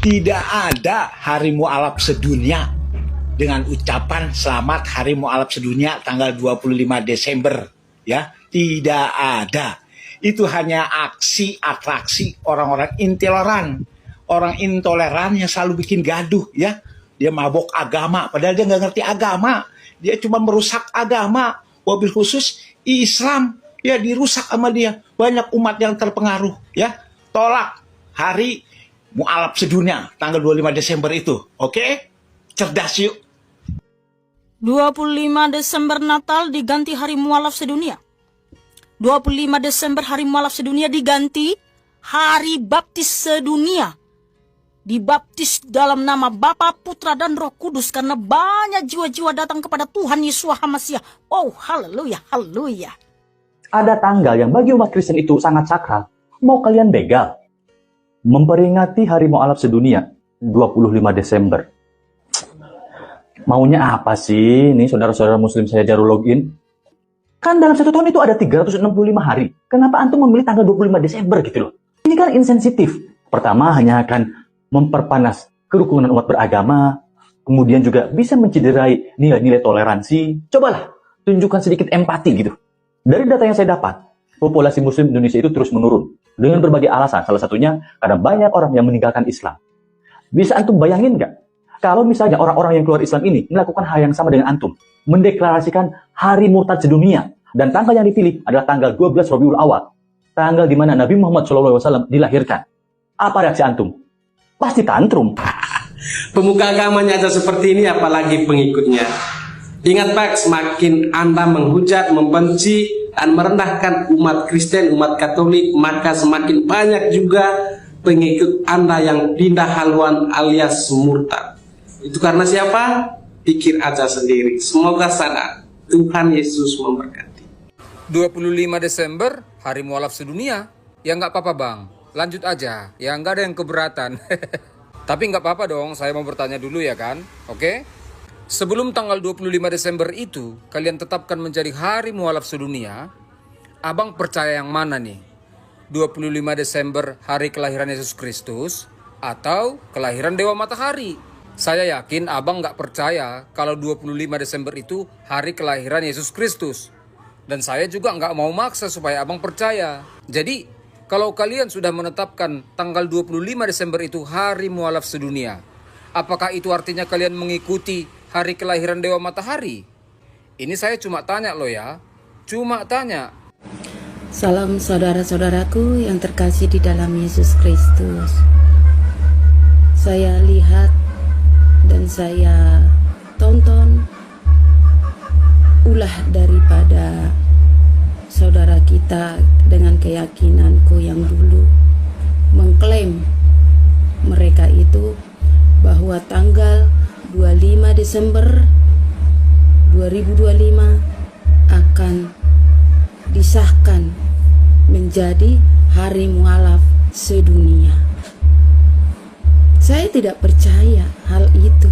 Tidak ada hari mualaf sedunia dengan ucapan selamat hari mualaf sedunia tanggal 25 Desember. Ya, tidak ada. Itu hanya aksi atraksi orang-orang intoleran. Orang intoleran yang selalu bikin gaduh, ya. Dia mabok agama, padahal dia nggak ngerti agama. Dia cuma merusak agama. Wabil khusus Islam, ya dirusak sama dia. Banyak umat yang terpengaruh, ya. Tolak hari mualaf sedunia tanggal 25 Desember itu. Oke? Cerdas yuk. 25 Desember Natal diganti hari mualaf sedunia. 25 Desember hari mualaf sedunia diganti hari baptis sedunia. Dibaptis dalam nama Bapa, Putra, dan Roh Kudus karena banyak jiwa-jiwa datang kepada Tuhan Yesus Hamasiah. Oh, haleluya, haleluya. Ada tanggal yang bagi umat Kristen itu sangat sakral. Mau kalian begal? Memperingati hari mualaf sedunia 25 Desember. Maunya apa sih ini saudara-saudara muslim saya Jarul login? Kan dalam satu tahun itu ada 365 hari. Kenapa antum memilih tanggal 25 Desember gitu loh? Ini kan insensitif. Pertama hanya akan memperpanas kerukunan umat beragama, kemudian juga bisa mencederai nilai-nilai toleransi. Cobalah tunjukkan sedikit empati gitu. Dari data yang saya dapat, populasi muslim Indonesia itu terus menurun dengan berbagai alasan. Salah satunya karena banyak orang yang meninggalkan Islam. Bisa antum bayangin nggak? Kalau misalnya orang-orang yang keluar Islam ini melakukan hal yang sama dengan antum, mendeklarasikan hari murtad sedunia, dan tanggal yang dipilih adalah tanggal 12 Rabiul Awal, tanggal di mana Nabi Muhammad SAW dilahirkan. Apa reaksi antum? Pasti tantrum. Pemuka agamanya aja seperti ini, apalagi pengikutnya. Ingat Pak, semakin Anda menghujat, membenci, dan merendahkan umat Kristen, umat Katolik, maka semakin banyak juga pengikut Anda yang pindah haluan alias murtad. Itu karena siapa? Pikir aja sendiri. Semoga sadar. Tuhan Yesus memberkati. 25 Desember, hari mualaf sedunia. Ya nggak apa-apa bang, lanjut aja. Ya nggak ada yang keberatan. Tapi nggak apa-apa dong, saya mau bertanya dulu ya kan. Oke? Sebelum tanggal 25 Desember itu, kalian tetapkan menjadi hari mualaf sedunia. Abang percaya yang mana nih? 25 Desember hari kelahiran Yesus Kristus atau kelahiran Dewa Matahari? Saya yakin abang nggak percaya kalau 25 Desember itu hari kelahiran Yesus Kristus. Dan saya juga nggak mau maksa supaya abang percaya. Jadi, kalau kalian sudah menetapkan tanggal 25 Desember itu hari mualaf sedunia, apakah itu artinya kalian mengikuti hari kelahiran Dewa Matahari? Ini saya cuma tanya loh ya. Cuma tanya. Salam saudara-saudaraku yang terkasih di dalam Yesus Kristus. Saya lihat dan saya tonton ulah daripada saudara kita dengan keyakinanku yang dulu mengklaim mereka itu bahwa tanggal 25 Desember 2025 akan disahkan menjadi hari mualaf sedunia. Saya tidak percaya hal itu,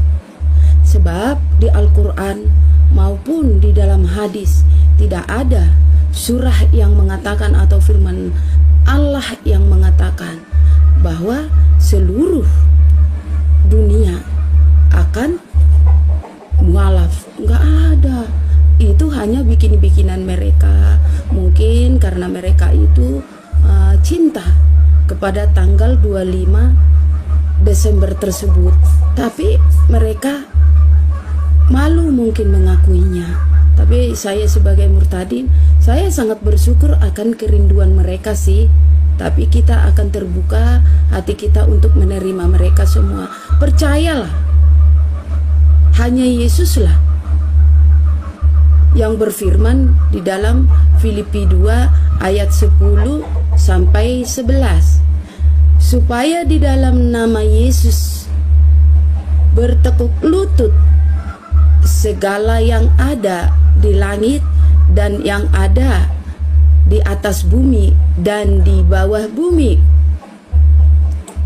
sebab di Al-Quran maupun di dalam hadis tidak ada surah yang mengatakan atau firman Allah yang mengatakan bahwa seluruh dunia akan mualaf. Nggak ada. Itu hanya bikin-bikinan mereka. Mungkin karena mereka itu cinta kepada tanggal 25 Desember tersebut, tapi mereka malu mungkin mengakuinya. Tapi saya sebagai murtadin, saya sangat bersyukur akan kerinduan mereka sih. Tapi kita akan terbuka hati kita untuk menerima mereka semua. Percayalah, hanya Yesuslah yang berfirman di dalam Filipi 2 ayat 10 sampai 11. Supaya di dalam nama Yesus bertekuk lutut segala yang ada di langit dan yang ada di atas bumi dan di bawah bumi,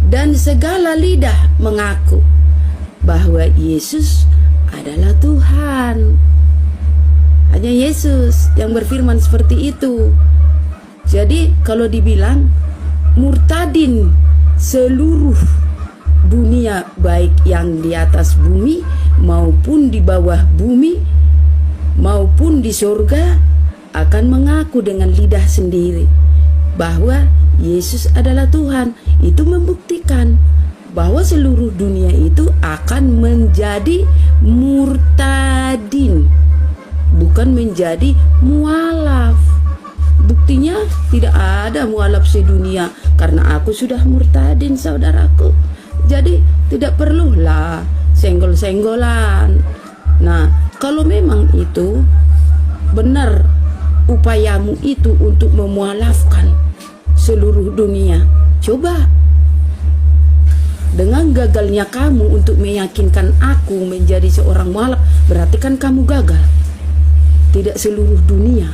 dan segala lidah mengaku bahwa Yesus adalah Tuhan. Hanya Yesus yang berfirman seperti itu. Jadi kalau dibilang murtadin seluruh dunia, baik yang di atas bumi maupun di bawah bumi maupun di surga, akan mengaku dengan lidah sendiri bahwa Yesus adalah Tuhan. Itu membuktikan bahwa seluruh dunia itu akan menjadi murtadin, bukan menjadi mualaf. Buktinya tidak ada mualaf sedunia, karena aku sudah murtadin, saudaraku. Jadi tidak perlulah senggol-senggolan. Nah, kalau memang itu benar upayamu itu untuk memualafkan seluruh dunia, coba. Dengan gagalnya kamu untuk meyakinkan aku menjadi seorang mualaf, berarti kan kamu gagal. Tidak seluruh dunia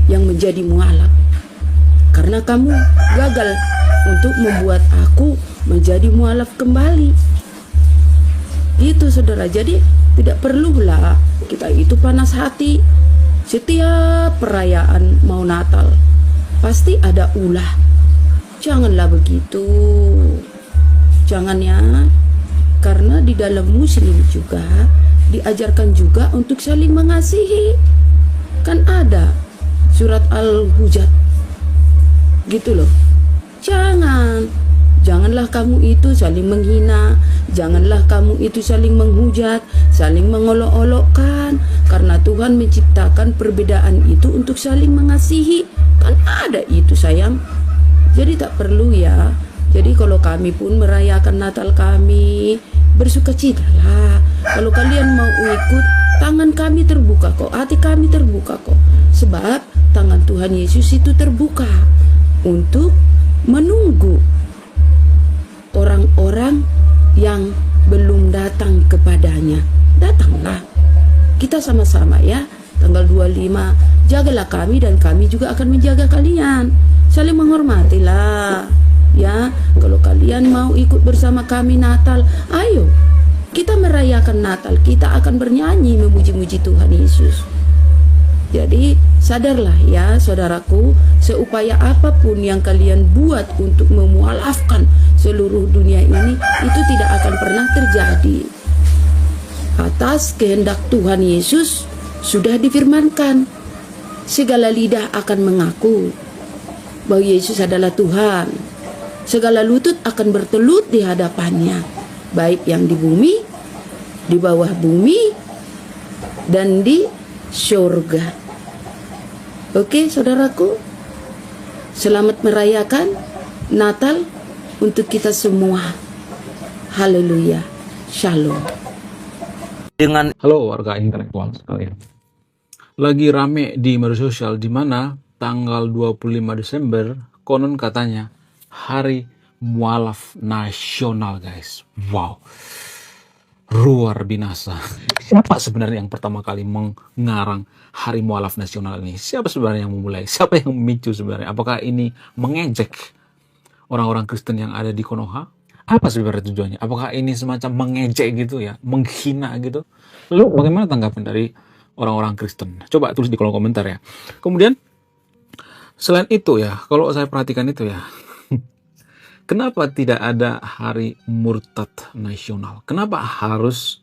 yang menjadi mualaf, karena kamu gagal untuk membuat aku menjadi mualaf kembali. Itu saudara. Jadi tidak perlulah kita itu panas hati. Setiap perayaan mau Natal pasti ada ulah. Janganlah begitu. Jangan ya. Karena di dalam Muslim juga diajarkan juga untuk saling mengasihi. Kan ada surat Al-Hujurat gitu loh. Janganlah kamu itu saling menghina, janganlah kamu itu saling menghujat, saling mengolok-olokkan, karena Tuhan menciptakan perbedaan itu untuk saling mengasihi. Kan ada itu, sayang. Jadi tak perlu ya. Jadi kalau kami pun merayakan Natal kami, bersukacitalah. Kalau kalian mau ikut, tangan kami terbuka kok, hati kami terbuka kok. Sebab tangan Tuhan Yesus itu terbuka untuk menunggu orang-orang yang belum datang kepadanya. Datanglah. Kita sama-sama ya. Tanggal 25, jagalah kami dan kami juga akan menjaga kalian. Saling menghormatilah. Ya, kalau kalian mau ikut bersama kami Natal, ayo. Kita merayakan Natal, kita akan bernyanyi memuji-muji Tuhan Yesus. Jadi sadarlah ya saudaraku, seupaya apapun yang kalian buat untuk memualafkan seluruh dunia ini, itu tidak akan pernah terjadi. Atas kehendak Tuhan Yesus sudah difirmankan, segala lidah akan mengaku bahwa Yesus adalah Tuhan. Segala lutut akan bertelut di hadapannya, baik yang di bumi, di bawah bumi, dan di surga. Oke, saudaraku, selamat merayakan Natal untuk kita semua. Haleluya, shalom. Halo warga intelektual sekalian. Lagi rame di media sosial di mana tanggal 25 Desember konon katanya Hari Mualaf Nasional, guys. Wow. Luar binasa. Siapa sebenarnya yang pertama kali mengarang Hari Mualaf Nasional ini? Siapa sebenarnya yang memulai? Siapa yang memicu sebenarnya? Apakah ini mengejek orang-orang Kristen yang ada di Konoha? Apa sebenarnya tujuannya? Apakah ini semacam mengejek gitu ya? Menghina gitu? Lalu bagaimana tanggapan dari orang-orang Kristen? Coba tulis di kolom komentar ya. Kemudian, selain itu ya, kalau saya perhatikan itu ya, kenapa tidak ada Hari Murtad Nasional? Kenapa harus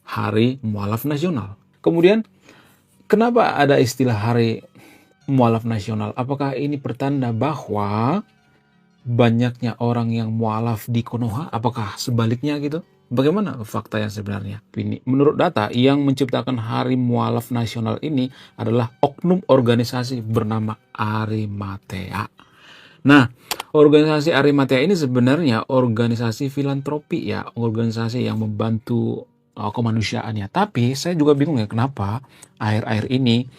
Hari Mualaf Nasional? Kemudian, kenapa ada istilah Hari Mualaf Nasional? Apakah ini pertanda bahwa banyaknya orang yang mualaf di Konoha? Apakah sebaliknya gitu? Bagaimana fakta yang sebenarnya? Ini, menurut data, yang menciptakan Hari Mualaf Nasional ini adalah oknum organisasi bernama Arimatea. Nah, organisasi Arimatea ini sebenarnya organisasi filantropi ya, organisasi yang membantu kemanusiaan ya. Tapi saya juga bingung ya, kenapa akhir-akhir ini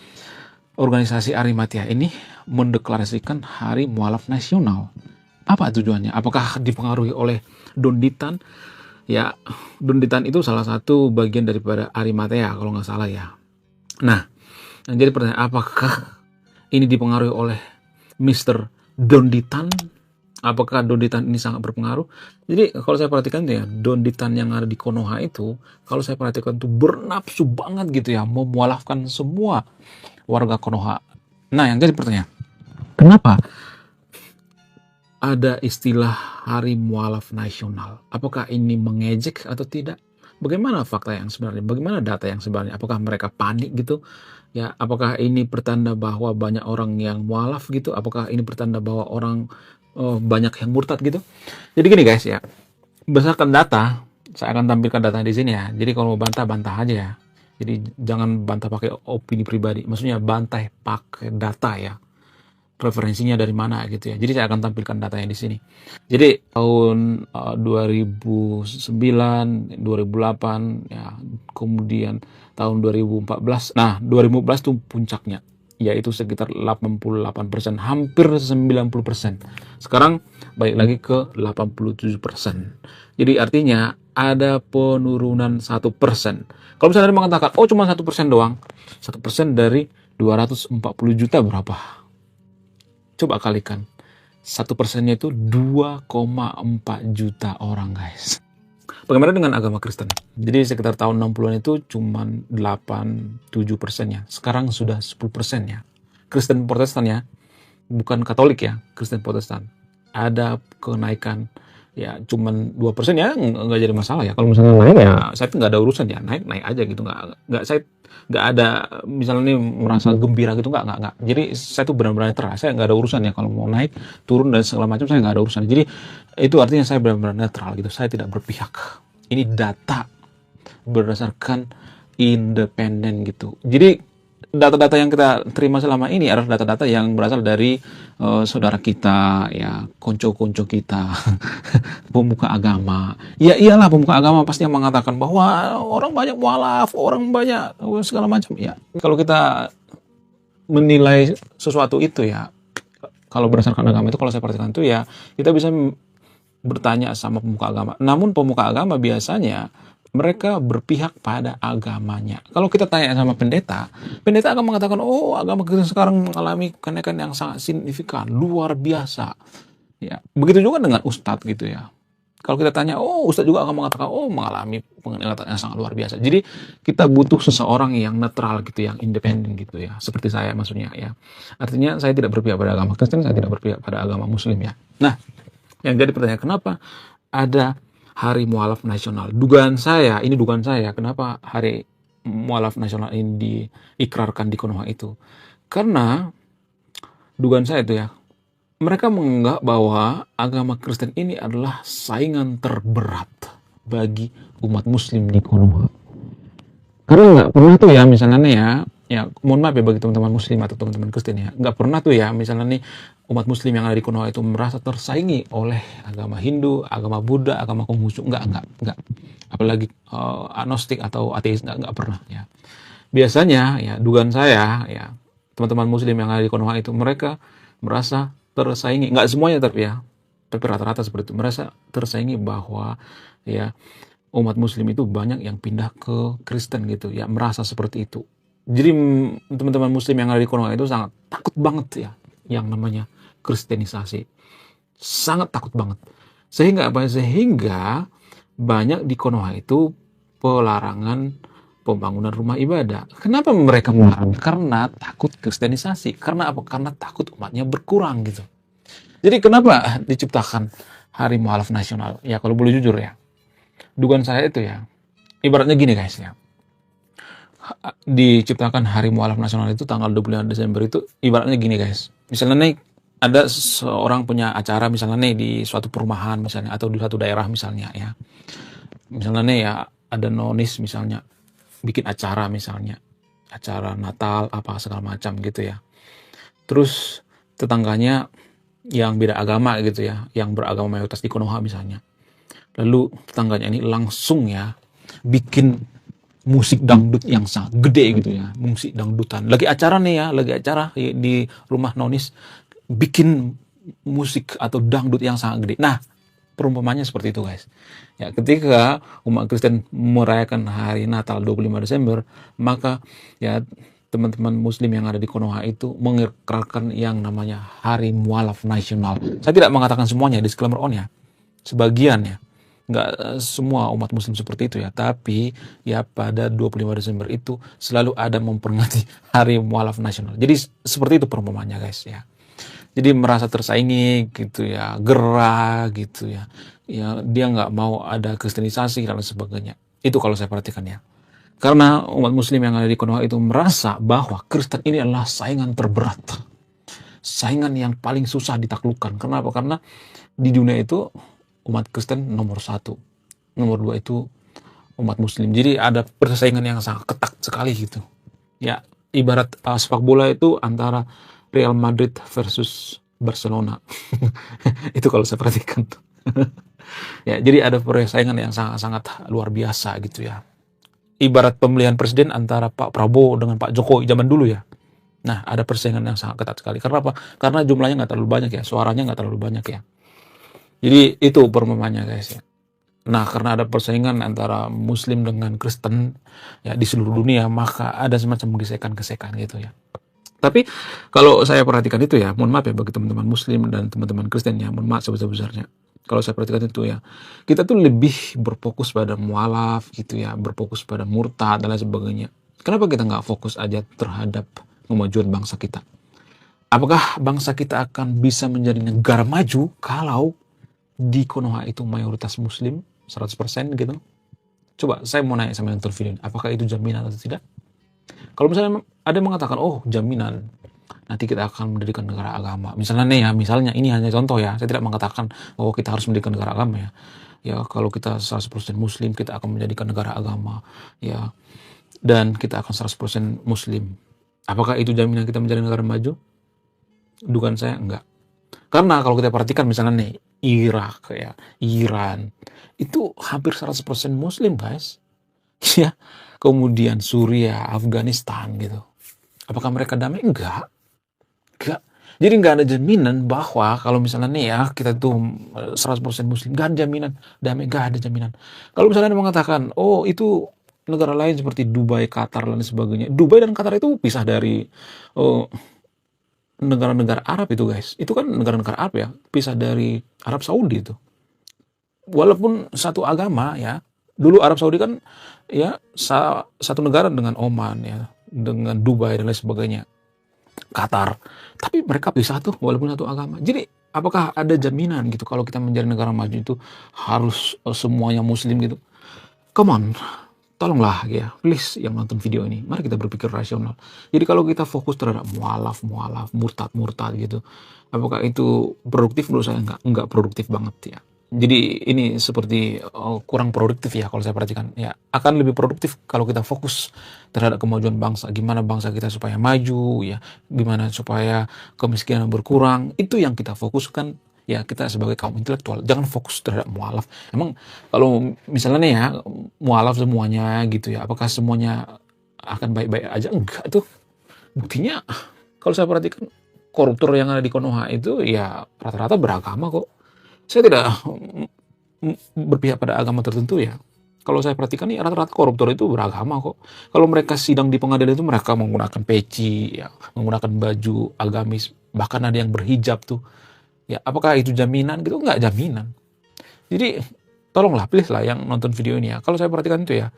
organisasi Arimatea ini mendeklarasikan Hari Mualaf Nasional. Apa tujuannya? Apakah dipengaruhi oleh Don Ditan? Ya, Don Ditan itu salah satu bagian daripada Arimatea kalau nggak salah ya. Nah, yang jadi pertanyaan, apakah ini dipengaruhi oleh Mr. Don Ditan? Apakah Don Ditan ini sangat berpengaruh? Jadi kalau saya perhatikan ya, Don Ditan yang ada di Konoha itu, kalau saya perhatikan tuh bernafsu banget gitu ya, memualafkan semua warga Konoha. Nah, yang jadi pertanyaan, kenapa ada istilah Hari Mualaf Nasional. Apakah ini mengejek atau tidak? Bagaimana fakta yang sebenarnya? Bagaimana data yang sebenarnya? Apakah mereka panik gitu? Ya, apakah ini pertanda bahwa banyak orang yang mualaf gitu? Apakah ini pertanda bahwa orang banyak yang murtad gitu? Jadi gini guys ya, berdasarkan data, saya akan tampilkan data di sini ya. Jadi kalau mau bantah, bantah aja ya. Jadi jangan bantah pakai opini pribadi. Maksudnya bantah pakai data ya. Referensinya dari mana gitu ya. Jadi saya akan tampilkan datanya di sini. Jadi tahun 2009, 2008 ya, kemudian tahun 2014. Nah, 2014 itu puncaknya, yaitu sekitar 88%, hampir 90%. Sekarang balik lagi ke 87%. Jadi artinya ada penurunan 1%. Kalau misalnya mengatakan, oh cuma 1% doang, 1% dari 240 juta berapa? Coba kalikan, 1%-nya itu 2,4 juta orang guys. Bagaimana dengan agama Kristen? Jadi sekitar tahun 60-an itu cuma 8-7% ya. Sekarang sudah 10% ya. Kristen Protestan ya, bukan Katolik ya, Kristen Protestan. Ada kenaikan ya cuman 2% ya, nggak jadi masalah ya. Kalau misalnya naik ya, saya tuh nggak ada urusan ya, naik aja gitu, saya nggak ada misalnya nih merasa gembira gitu, nggak. Jadi saya tuh benar-benar netral, saya nggak ada urusan ya kalau mau naik turun dan segala macam, saya nggak ada urusan. Jadi itu artinya saya benar-benar netral gitu, saya tidak berpihak. Ini data berdasarkan independen gitu. Jadi data-data yang kita terima selama ini adalah data-data yang berasal dari saudara kita, ya, konco-konco kita, pemuka agama. Ya iyalah, pemuka agama pasti yang mengatakan bahwa orang banyak mualaf, orang banyak segala macam. Ya, kalau kita menilai sesuatu itu ya, kalau berdasarkan agama itu, kalau saya perhatikan itu ya, kita bisa bertanya sama pemuka agama. Namun pemuka agama biasanya mereka berpihak pada agamanya. Kalau kita tanya sama pendeta akan mengatakan, oh agama kita sekarang mengalami kenaikan yang sangat signifikan, luar biasa. Ya, begitu juga dengan ustadz gitu ya. Kalau kita tanya, oh ustadz juga akan mengatakan, oh mengalami peningkatan yang sangat luar biasa. Jadi kita butuh seseorang yang netral gitu, yang independen gitu ya. Seperti saya maksudnya ya. Artinya saya tidak berpihak pada agama Kristen, saya tidak berpihak pada agama Muslim ya. Nah, yang jadi pertanyaan, kenapa ada Hari Mualaf Nasional? Dugaan saya, kenapa Hari Mualaf Nasional ini diikrarkan di Konoha itu? Karena dugaan saya itu ya, mereka menganggap bahwa agama Kristen ini adalah saingan terberat bagi umat Muslim di Konoha. Karena nggak pernah tuh ya, misalnya nih ya mohon maaf ya bagi teman-teman Muslim atau teman-teman Kristen ya, nggak pernah tuh ya misalnya nih umat Muslim yang ada di Konoha itu merasa tersaingi oleh agama Hindu, agama Buddha, agama Konghucu. Nggak. Apalagi agnostik atau ateis, nggak pernah ya. Biasanya ya, dugaan saya ya, teman-teman Muslim yang ada di Konoha itu mereka merasa tersaingi, nggak semuanya tapi rata-rata seperti itu, merasa tersaingi bahwa ya umat Muslim itu banyak yang pindah ke Kristen gitu ya, merasa seperti itu. Jadi teman-teman Muslim yang ada di Konoha itu sangat takut banget ya yang namanya kristenisasi, sangat takut banget. Sehingga banyak di Konoha itu pelarangan pembangunan rumah ibadah. Kenapa mereka melarang? Karena takut kristenisasi. Karena apa? Karena takut umatnya berkurang gitu. Jadi kenapa diciptakan Hari Mualaf Nasional? Ya kalau boleh jujur ya, dugaan saya itu ya, ibaratnya gini guys ya, diciptakan Hari Mualaf Nasional itu tanggal 25 Desember itu ibaratnya gini guys. Misalnya nih ada seorang punya acara misalnya nih di suatu perumahan misalnya, atau di suatu daerah misalnya ya. Misalnya nih ya ada nonis misalnya bikin acara misalnya, acara Natal apa segala macam gitu ya. Terus tetangganya yang beda agama gitu ya, yang beragama mayoritas di Konoha misalnya. Lalu tetangganya ini langsung ya bikin musik dangdut yang sangat gede gitu ya, musik dangdutan. Lagi acara di rumah nonis, bikin musik atau dangdut yang sangat gede. Nah, perumpamannya seperti itu guys. Ya, ketika umat Kristen merayakan hari Natal 25 Desember, maka ya teman-teman Muslim yang ada di Konoha itu mengikrarkan yang namanya Hari Mualaf Nasional. Saya tidak mengatakan semuanya, disclaimer on ya. Sebagian ya. Nggak semua umat Muslim seperti itu ya, tapi ya pada 25 Desember itu selalu ada memperingati Hari Mualaf Nasional. Jadi seperti itu perumpamannya guys ya. Jadi merasa tersaingi gitu ya, gerah gitu ya. Ya dia nggak mau ada kristenisasi dan lain sebagainya. Itu kalau saya perhatikan ya. Karena umat muslim yang ada di Konoha itu merasa bahwa Kristen ini adalah saingan terberat. Saingan yang paling susah ditaklukkan. Kenapa? Karena di dunia itu umat Kristen nomor 1. Nomor 2 itu umat muslim. Jadi ada persaingan yang sangat ketat sekali gitu. Ya, ibarat sepak bola itu antara Real Madrid versus Barcelona. Itu kalau saya perhatikan. Ya, jadi ada persaingan yang sangat-sangat luar biasa gitu ya. Ibarat pemilihan presiden antara Pak Prabowo dengan Pak Jokowi zaman dulu ya. Nah, ada persaingan yang sangat ketat sekali. Karena apa? Karena jumlahnya nggak terlalu banyak ya, suaranya nggak terlalu banyak ya. Jadi itu perumpamannya guys ya. Nah, karena ada persaingan antara Muslim dengan Kristen ya di seluruh dunia, maka ada semacam gesekan-gesekan gitu ya. Tapi kalau saya perhatikan itu ya, mohon maaf ya bagi teman-teman Muslim dan teman-teman Kristen ya, mohon maaf sebesar-besarnya. Kalau saya perhatikan itu ya, kita tuh lebih berfokus pada mualaf gitu ya, berfokus pada murtad dan lain sebagainya. Kenapa kita nggak fokus aja terhadap kemajuan bangsa kita? Apakah bangsa kita akan bisa menjadi negara maju kalau di Konoha itu mayoritas Muslim 100% gitu? Coba saya mau nanya sama yang nonton video ini, apakah itu jaminan atau tidak? Kalau misalnya ada yang mengatakan, oh jaminan, nanti kita akan mendirikan negara agama. Misalnya nih ya, misalnya ini hanya contoh ya, saya tidak mengatakan bahwa kita harus mendirikan negara agama ya. Ya kalau kita 100% Muslim, kita akan menjadikan negara agama ya. Dan kita akan 100% Muslim. Apakah itu jaminan kita menjadi negara maju? Dugaan saya enggak. Karena kalau kita perhatikan misalnya nih, Irak ya, Iran, itu hampir 100% Muslim guys. Ya, kemudian Suriah, Afghanistan gitu. Apakah mereka damai? Enggak. Jadi nggak ada jaminan bahwa kalau misalnya nih ya kita tuh 100% Muslim, nggak ada jaminan damai, nggak ada jaminan. Kalau misalnya ada mengatakan, oh itu negara lain seperti Dubai, Qatar dan sebagainya. Dubai dan Qatar itu pisah dari negara-negara Arab itu guys. Itu kan negara-negara Arab ya, pisah dari Arab Saudi itu. Walaupun satu agama ya. Dulu Arab Saudi kan ya satu negara dengan Oman ya, dengan Dubai dan lain sebagainya. Qatar. Tapi mereka pisah tuh walaupun satu agama. Jadi apakah ada jaminan gitu kalau kita menjadi negara maju itu harus semuanya Muslim gitu? Come on. Tolonglah ya, please yang nonton video ini, mari kita berpikir rasional. Jadi kalau kita fokus terhadap mualaf, murtad gitu, apakah itu produktif? Menurut saya enggak produktif banget ya. Jadi ini seperti kurang produktif ya kalau saya perhatikan. Ya akan lebih produktif kalau kita fokus terhadap kemajuan bangsa. Gimana bangsa kita supaya maju ya, gimana supaya kemiskinan berkurang. Itu yang kita fokuskan. Ya kita sebagai kaum intelektual jangan fokus terhadap mualaf. Emang kalau misalnya nih ya mualaf semuanya gitu ya, apakah semuanya akan baik-baik aja? Enggak tuh. Buktinya kalau saya perhatikan koruptor yang ada di Konoha itu ya rata-rata beragama kok. Saya tidak berpihak pada agama tertentu ya. Kalau saya perhatikan nih rata-rata koruptor itu beragama kok. Kalau mereka sidang di pengadilan itu mereka menggunakan peci ya, menggunakan baju agamis, bahkan ada yang berhijab tuh. Ya, apakah itu jaminan gitu? Enggak jaminan. Jadi, tolonglah, please lah yang nonton video ini ya. Kalau saya perhatikan itu ya,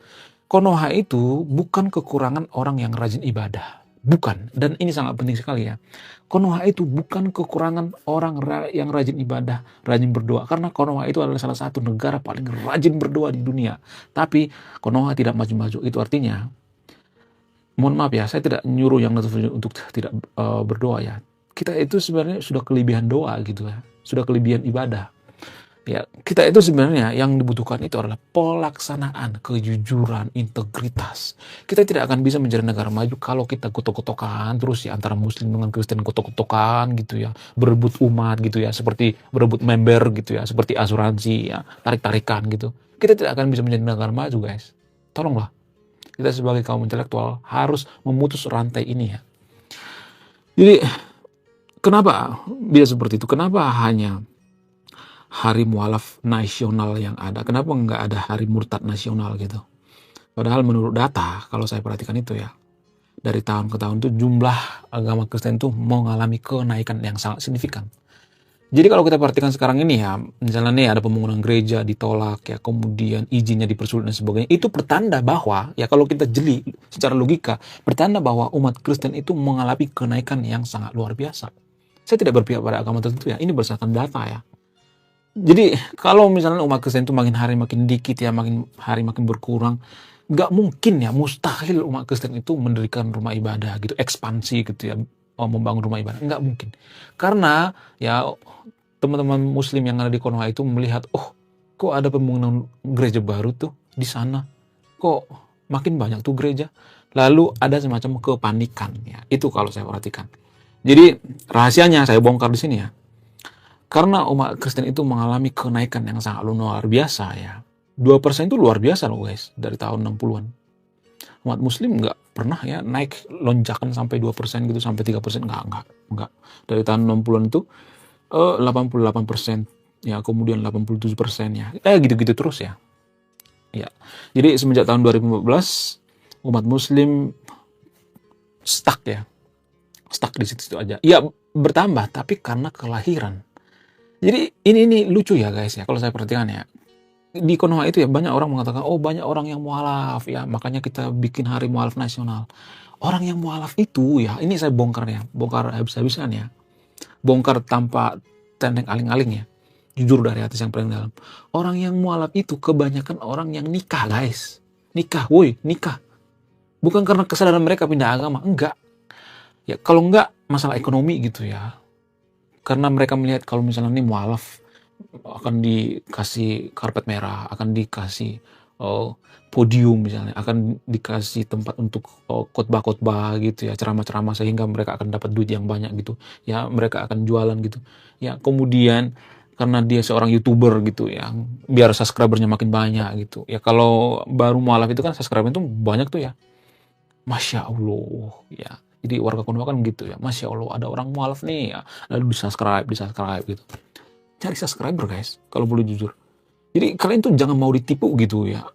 Konoha itu bukan kekurangan orang yang rajin ibadah. Bukan. Dan ini sangat penting sekali ya. Konoha itu bukan kekurangan orang yang rajin ibadah, rajin berdoa. Karena Konoha itu adalah salah satu negara paling rajin berdoa di dunia. Tapi, Konoha tidak maju-maju. Itu artinya, mohon maaf ya, saya tidak nyuruh yang nonton video untuk tidak berdoa ya. Kita itu sebenarnya sudah kelebihan doa gitu ya, sudah kelebihan ibadah. Ya, kita itu sebenarnya yang dibutuhkan itu adalah pelaksanaan, kejujuran, integritas. Kita tidak akan bisa menjadi negara maju kalau kita gotok-gotokan terus ya antara Muslim dengan Kristen gotok-gotokan gitu ya, berebut umat gitu ya, seperti berebut member gitu ya, seperti asuransi ya, tarik-tarikan gitu. Kita tidak akan bisa menjadi negara maju guys. Tolonglah, kita sebagai kaum intelektual harus memutus rantai ini ya. Jadi kenapa bisa seperti itu? Kenapa hanya hari mualaf nasional yang ada? Kenapa nggak ada hari murtad nasional gitu? Padahal menurut data, kalau saya perhatikan itu ya, dari tahun ke tahun itu jumlah agama Kristen itu mengalami kenaikan yang sangat signifikan. Jadi kalau kita perhatikan sekarang ini ya, misalnya nih ada pembangunan gereja ditolak ya, kemudian izinnya dipersulit dan sebagainya, itu pertanda bahwa ya kalau kita jeli secara logika, pertanda bahwa umat Kristen itu mengalami kenaikan yang sangat luar biasa. Saya tidak berpihak pada agama tertentu ya. Ini berdasarkan data ya. Jadi kalau misalnya umat Kristen itu makin hari makin dikit ya, makin hari makin berkurang, nggak mungkin ya, mustahil umat Kristen itu mendirikan rumah ibadah gitu, ekspansi gitu ya, membangun rumah ibadah, nggak mungkin. Karena ya teman-teman Muslim yang ada di Konoha itu melihat, oh kok ada pembangunan gereja baru tuh di sana, kok makin banyak tuh gereja, lalu ada semacam kepanikan ya, itu kalau saya perhatikan. Jadi rahasianya saya bongkar di sini ya. Karena umat Kristen itu mengalami kenaikan yang sangat luar biasa ya. 2% itu luar biasa loh guys, dari tahun 60-an. Umat Muslim nggak pernah ya naik lonjakan sampai 2% gitu, sampai 3%, nggak. Dari tahun 60-an itu 88% ya, kemudian 87% ya. Gitu-gitu terus ya. Ya. Jadi semenjak tahun 2015 umat Muslim stuck ya. Stuck di situ aja. Ya bertambah tapi karena kelahiran. Jadi ini lucu ya guys ya, kalau saya perhatikan ya. Di Konoha itu ya banyak orang mengatakan, oh banyak orang yang mualaf ya, makanya kita bikin hari mualaf nasional. Orang yang mualaf itu ya, ini saya bongkar ya, bongkar habis-habisan ya. Bongkar tanpa tendeng aling-aling ya. Jujur dari hati yang paling dalam. Orang yang mualaf itu kebanyakan orang yang nikah guys. Nikah, woi nikah. Bukan karena kesadaran mereka pindah agama, enggak. Ya kalau enggak masalah ekonomi gitu ya. Karena mereka melihat kalau misalnya ini mualaf akan dikasih karpet merah, akan dikasih podium misalnya, akan dikasih tempat untuk khotbah-khotbah gitu ya, ceramah-ceramah, sehingga mereka akan dapat duit yang banyak gitu ya, mereka akan jualan gitu ya. Kemudian karena dia seorang YouTuber gitu ya, biar subscribernya makin banyak gitu ya. Kalau baru mualaf itu kan subscribernya tuh banyak tuh ya, Masya Allah ya. Jadi warga Konoha kan gitu ya, Masya Allah ada orang mualaf nih ya, lalu di subscribe gitu. Cari subscriber guys, kalau boleh jujur. Jadi kalian tuh jangan mau ditipu gitu ya.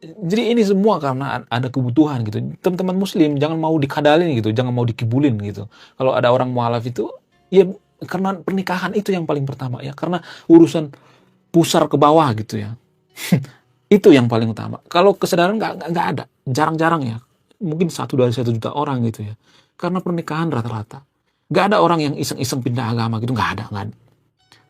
Jadi ini semua karena ada kebutuhan gitu. Teman-teman Muslim jangan mau dikadalin gitu, jangan mau dikibulin gitu. Kalau ada orang mualaf itu, ya karena pernikahan itu yang paling pertama ya, karena urusan pusar ke bawah gitu ya. Itu yang paling utama. Kalau kesadaran nggak ada, jarang-jarang ya. Mungkin 1 dari 1 juta orang gitu ya. Karena pernikahan rata-rata. Nggak ada orang yang iseng-iseng pindah agama gitu, nggak ada.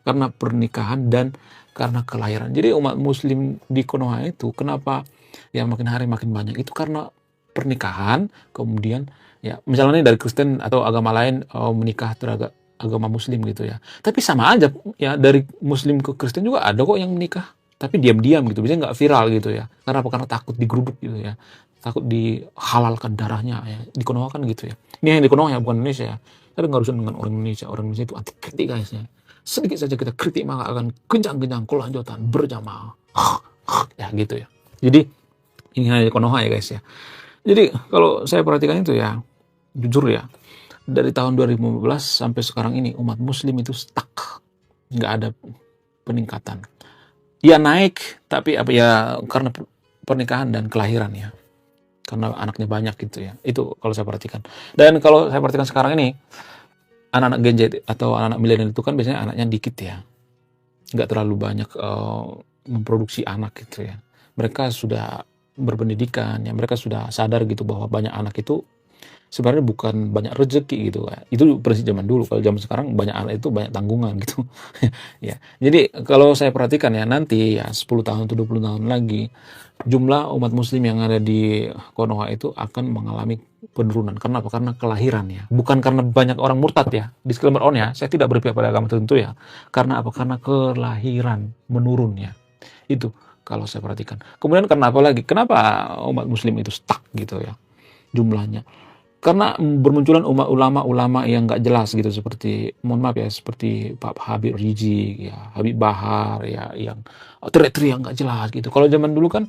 Karena pernikahan dan karena kelahiran. Jadi umat Muslim di Konoha itu kenapa ya makin hari makin banyak, itu karena pernikahan. Kemudian ya misalnya dari Kristen atau agama lain menikah terhadap agama Muslim gitu ya. Tapi sama aja ya, dari Muslim ke Kristen juga ada kok yang menikah, tapi diam-diam gitu, biasanya nggak viral gitu ya. Karena apa? Karena takut digeruduk gitu ya, takut dihalalkan darahnya ya. Di Konoha kan gitu ya. Ini yang di Konoha ya, bukan Indonesia ya. Tapi nggak urusan dengan orang Indonesia. Orang Indonesia itu anti kritik guys ya. Sedikit saja kita kritik maka akan kencang-kencang kelanjutan berjamaah ya gitu ya. Jadi ini hanya di Konoha ya guys ya. Jadi kalau saya perhatikan itu ya, jujur ya, dari tahun 2015 sampai sekarang ini umat Muslim itu stuck, nggak ada peningkatan. Ya naik, tapi apa ya, karena pernikahan dan kelahiran ya, karena anaknya banyak gitu ya. Itu kalau saya perhatikan. Dan kalau saya perhatikan sekarang ini, anak-anak Gen Z atau anak-anak milenial itu kan biasanya anaknya dikit ya, nggak terlalu banyak memproduksi anak gitu ya. Mereka sudah berpendidikan ya, mereka sudah sadar gitu bahwa banyak anak itu sebenarnya bukan banyak rezeki gitu ya. Itu prinsip zaman dulu. Kalau zaman sekarang banyak anak itu banyak tanggungan gitu ya. Jadi kalau saya perhatikan ya, nanti ya 10 tahun atau 20 tahun lagi jumlah umat Muslim yang ada di Konoha itu akan mengalami penurunan. Karena apa? Karena kelahiran ya. Bukan karena banyak orang murtad ya. Disclaimer on ya, saya tidak berpihak pada agama tertentu ya. Karena apa? Karena kelahiran menurun ya. Itu kalau saya perhatikan. Kemudian karena apa lagi? Kenapa umat Muslim itu stuck gitu ya jumlahnya? Karena bermunculan ulama-ulama yang nggak jelas gitu, seperti, mohon maaf ya, seperti Pak Habib Rizik ya, Habib Bahar ya, yang teriak-teriak yang nggak jelas gitu. Kalau zaman dulu kan,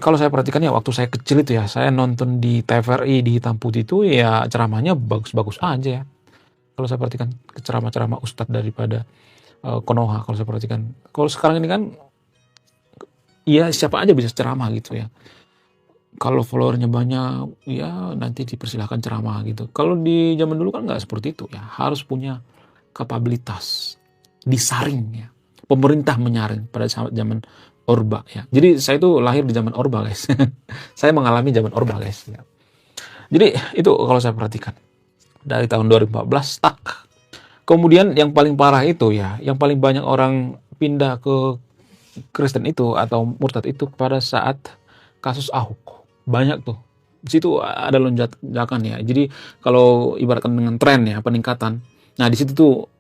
kalau saya perhatikan ya, waktu saya kecil itu ya, saya nonton di TVRI di Hitam Putih itu ya, ceramahnya bagus-bagus aja ya. Kalau saya perhatikan ceramah-ceramah ustadz daripada Konoha, kalau saya perhatikan. Kalau sekarang ini kan, ya siapa aja bisa ceramah gitu ya. Kalau followernya banyak, ya nanti dipersilahkan ceramah gitu. Kalau di zaman dulu kan nggak seperti itu ya. Harus punya kapabilitas, disaring ya. Pemerintah menyaring pada saat zaman Orba ya. Jadi saya itu lahir di zaman Orba guys. Saya mengalami zaman Orba guys ya. Jadi itu kalau saya perhatikan. Dari tahun 2014 stuck. Kemudian yang paling parah itu ya, yang paling banyak orang pindah ke Kristen itu atau murtad itu pada saat kasus Ahok. Banyak tuh. Di situ ada lonjakan ya. Jadi kalau ibaratkan dengan tren ya, peningkatan. Nah, di situ tuh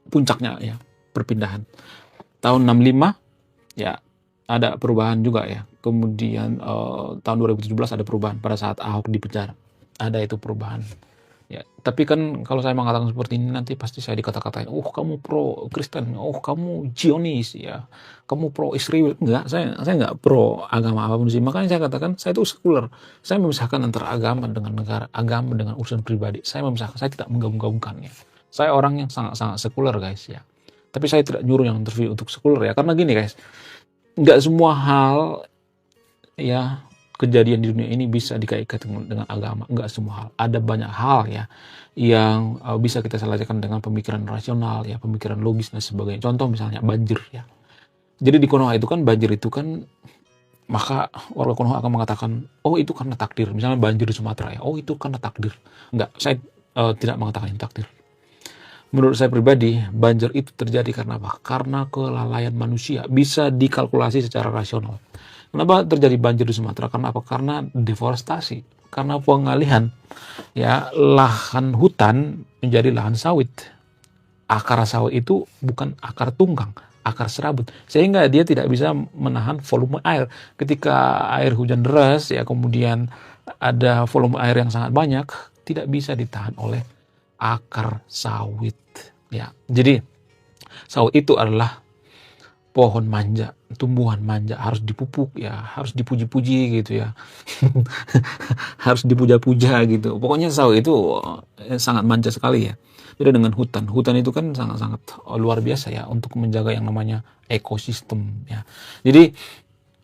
puncaknya ya, perpindahan. Tahun 65 ya ada perubahan juga ya. Kemudian tahun 2017 ada perubahan pada saat Ahok di penjara. Ada itu perubahan. Ya, tapi kan kalau saya mengatakan seperti ini nanti pasti saya dikata-katain, "Oh, kamu pro Kristen, oh kamu Zionis ya. Kamu pro Israel." Enggak, saya enggak pro agama apapun sih. Makanya saya katakan saya itu sekuler. Saya memisahkan antara agama dengan negara, agama dengan urusan pribadi. Saya memisahkan, saya tidak menggabung-gabungkannya. Saya orang yang sangat-sangat sekuler, guys ya. Tapi saya tidak nyuruh yang interview untuk sekuler ya. Karena gini, guys. Enggak semua hal ya kejadian di dunia ini bisa dikaitkan dengan agama. Enggak semua hal. Ada banyak hal ya yang bisa kita selesaikan dengan pemikiran rasional ya, pemikiran logis dan sebagainya. Contoh misalnya banjir ya. Jadi di Konoha itu kan banjir itu kan, maka warga Konoha akan mengatakan, oh itu karena takdir. Misalnya banjir di Sumatera ya, oh itu karena takdir. Enggak, saya tidak mengatakan ini takdir. Menurut saya pribadi, banjir itu terjadi karena apa? Karena kelalaian manusia. Bisa dikalkulasi secara rasional. Kenapa terjadi banjir di Sumatera? Karena apa? Karena deforestasi, karena pengalihan ya lahan hutan menjadi lahan sawit. Akar sawit itu bukan akar tunggang, akar serabut, sehingga dia tidak bisa menahan volume air. Ketika air hujan deras ya, kemudian ada volume air yang sangat banyak, tidak bisa ditahan oleh akar sawit ya. Jadi sawit itu adalah pohon manja, tumbuhan manja, harus dipupuk ya, harus dipuji-puji gitu ya. Harus dipuja-puja gitu. Pokoknya sawit itu sangat manja sekali ya. Beda dengan hutan. Hutan itu kan sangat-sangat luar biasa ya untuk menjaga yang namanya ekosistem ya. Jadi